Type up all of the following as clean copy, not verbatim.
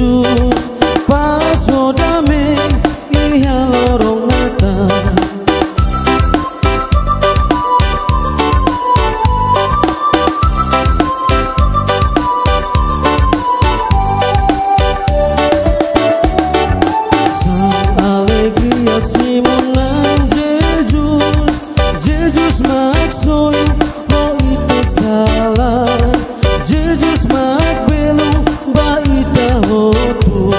Jesus paso dame iha lorong nata sang alegria simunan Jesus maksoi ho ita salah Jesus mak belu ba ita hotu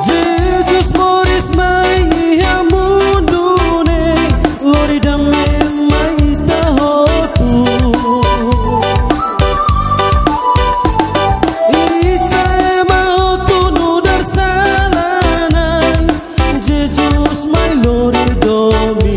Jesus moris mai iha mundune lori dame mai ita hotu ita ema hotu nudar salanan Jesus mai lori domi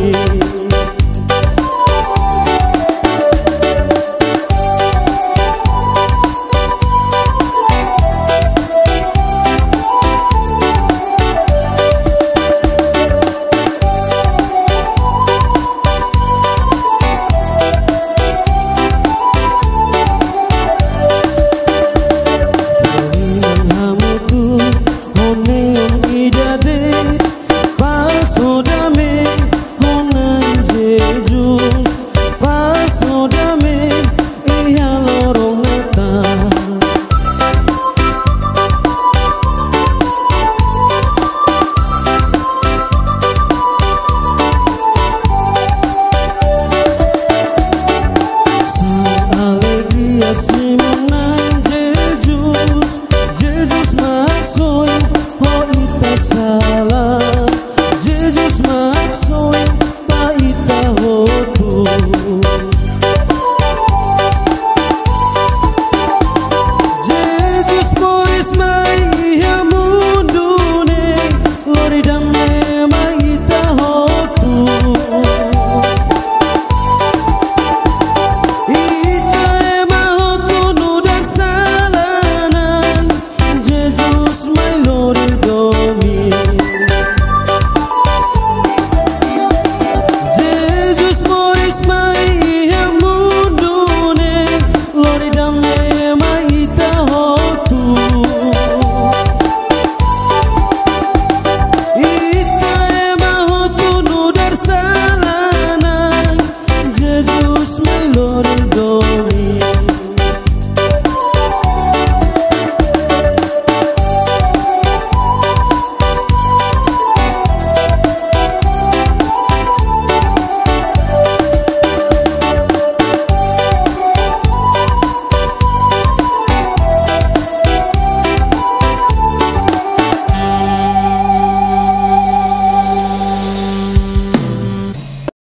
simunan Jesus maksoi ho ita salah Jesus maksoi ba ita hotu Jesus moris mai iha mundune lori dame mai ita hotu Ita ema hotu nudar sa